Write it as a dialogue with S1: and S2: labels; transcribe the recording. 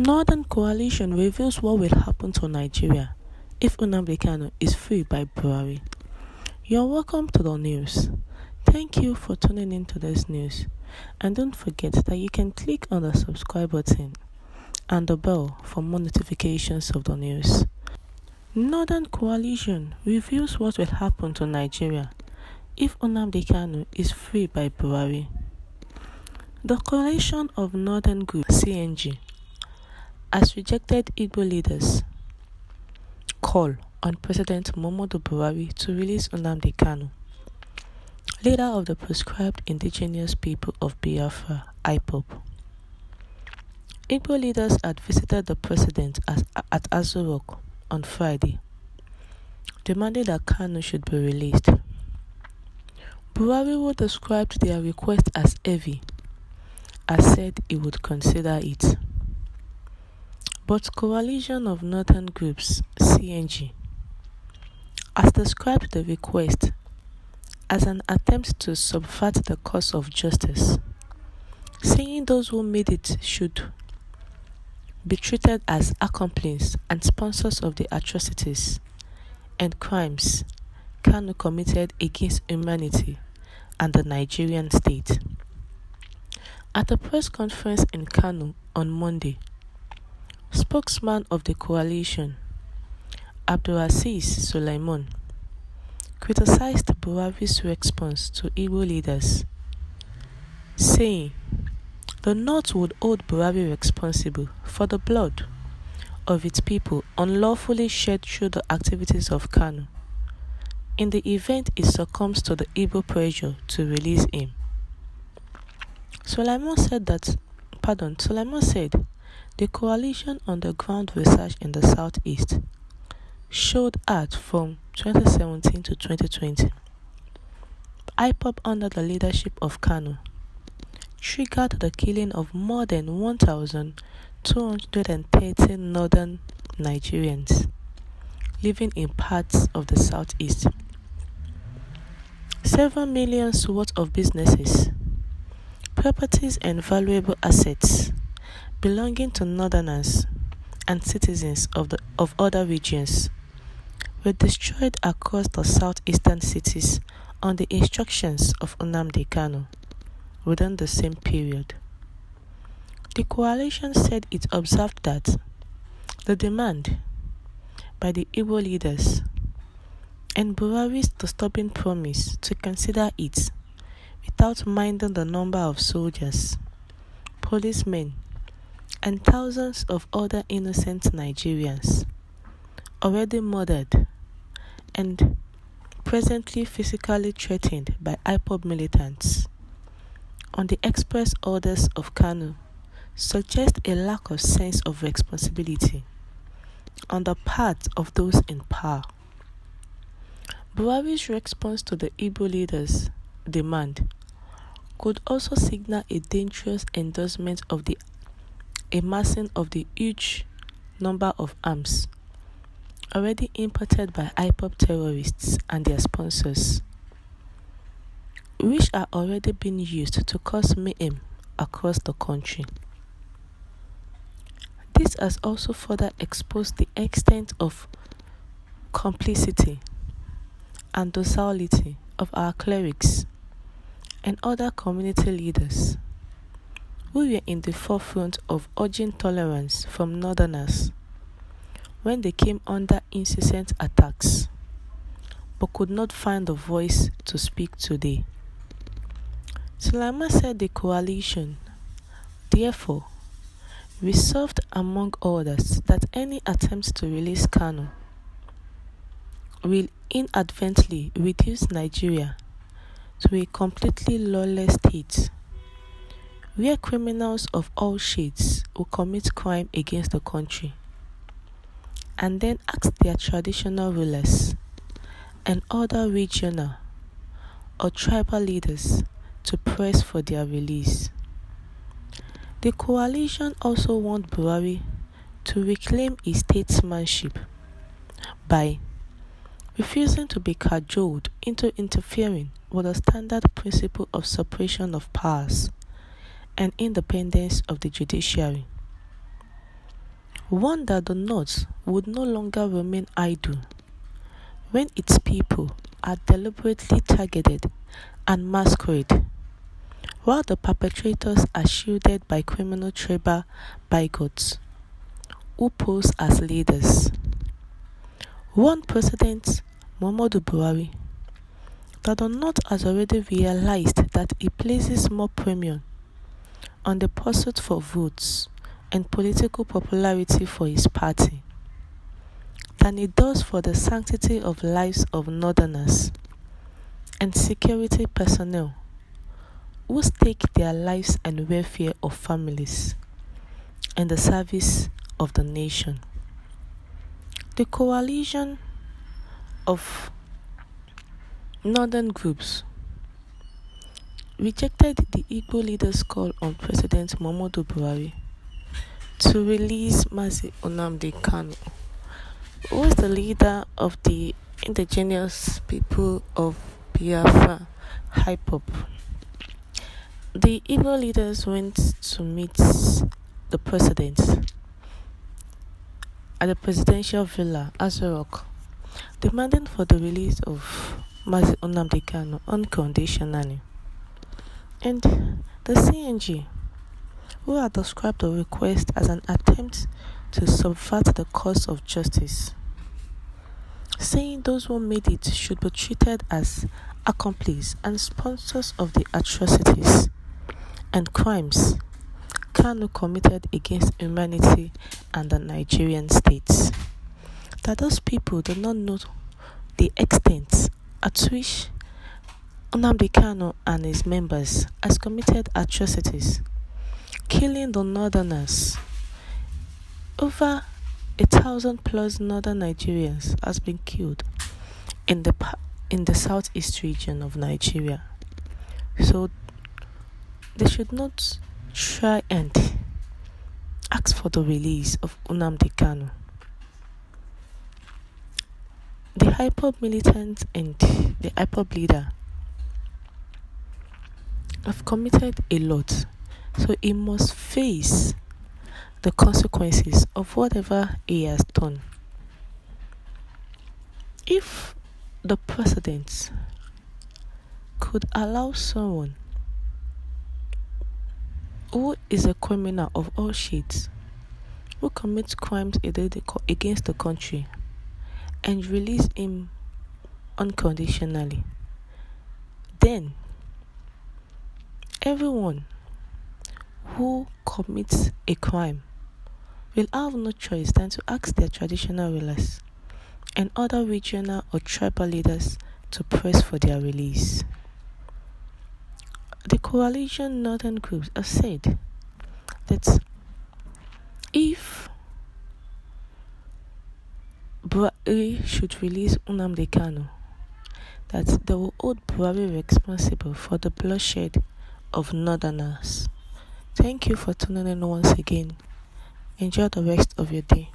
S1: Northern Coalition reveals what will happen to Nigeria if Nnamdi Kanu is freed by Buhari. You're welcome to the news. Thank you for tuning in to this news. And don't forget that you can click on the subscribe button and the bell for more notifications of the news. Northern Coalition reveals what will happen to Nigeria if Nnamdi Kanu is freed by Buhari. The coalition of Northern Group CNG has rejected Igbo leaders' call on President Muhammadu Buhari to release Nnamdi Kanu, leader of the proscribed indigenous people of Biafra, IPOB. Igbo leaders had visited the president at Aso Rock on Friday, demanding that Kanu should be released. Buhari, who described their request as heavy, has said he would consider it. But Coalition of Northern Groups, CNG, has described the request as an attempt to subvert the cause of justice, saying those who made it should be treated as accomplices and sponsors of the atrocities and crimes Kanu committed against humanity and the Nigerian state. At a press conference in Kanu on Monday, spokesman of the coalition, Àblāīzē Suleiman, criticized Buhari's response to Igbo leaders, saying the North would hold Buhari responsible for the blood of its people unlawfully shed through the activities of Kanu in the event he succumbs to the Igbo pressure to release him. Suleiman said the coalition underground research in the southeast showed that from 2017 to 2020, IPOB under the leadership of Kanu triggered the killing of more than 1,230 northern Nigerians living in parts of the southeast. Several million worth of businesses, properties and valuable assets belonging to northerners and citizens of other regions were destroyed across the southeastern cities on the instructions of Nnamdi Kanu within the same period. The coalition said it observed that the demand by the Igbo leaders and Buhari's disturbing promise to consider it without minding the number of soldiers, policemen, and thousands of other innocent Nigerians already murdered and presently physically threatened by IPOB militants on the express orders of Kanu suggest a lack of sense of responsibility on the part of those in power. Buhari's response to the Igbo leaders' demand could also signal a dangerous endorsement of the amassing of the huge number of arms already imported by IPOB terrorists and their sponsors, which are already being used to cause mayhem across the country. This has also further exposed the extent of complicity and docility of our clerics and other community leaders who were in the forefront of urging tolerance from northerners when they came under incessant attacks, but could not find the voice to speak today. Suleiman said the coalition, therefore, resolved among others that any attempts to release Kanu will inadvertently reduce Nigeria to a completely lawless state where criminals of all shades will commit crime against the country and then ask their traditional rulers and other regional or tribal leaders to press for their release. The coalition also want Buhari to reclaim his statesmanship by refusing to be cajoled into interfering with the standard principle of separation of powers and independence of the judiciary. One that the North would no longer remain idle when its people are deliberately targeted and massacred, while the perpetrators are shielded by criminal tribal bigots who pose as leaders. One President Muhammadu Buhari that the North has already realized that he places more premium on the pursuit for votes and political popularity for his party than it does for the sanctity of lives of Northerners and security personnel who stake their lives and welfare of families in the service of the nation. The coalition of northern groups rejected the Igbo leaders' call on President Muhammadu Buhari to release Mazi Nnamdi Kanu, who is the leader of the indigenous people of Biafra, IPOB. The Igbo leaders went to meet the president at the presidential villa, Aso Rock, demanding for the release of Mazi Nnamdi Kanu unconditionally. And the CNG, who had described the request as an attempt to subvert the cause of justice, saying those who made it should be treated as accomplices and sponsors of the atrocities and crimes Kanu committed against humanity and the Nigerian states. That those people do not know the extent at which Nnamdi Kanu and his members has committed atrocities, killing the Northerners. Over 1,000+ Northern Nigerians has been killed in the southeast region of Nigeria. So they should not try and ask for the release of Nnamdi Kanu. The IPOB militant and the IPOB leader have committed a lot, so he must face the consequences of whatever he has done. If the president could allow someone who is a criminal of all shades, who commits crimes against the country, and release him unconditionally, then everyone who commits a crime will have no choice than to ask their traditional rulers and other regional or tribal leaders to press for their release. The coalition northern groups have said that if Buhari should release Nnamdi Kanu, that they will hold Buhari responsible for the bloodshed of Northerners. Thank you for tuning in once again. Enjoy the rest of your day.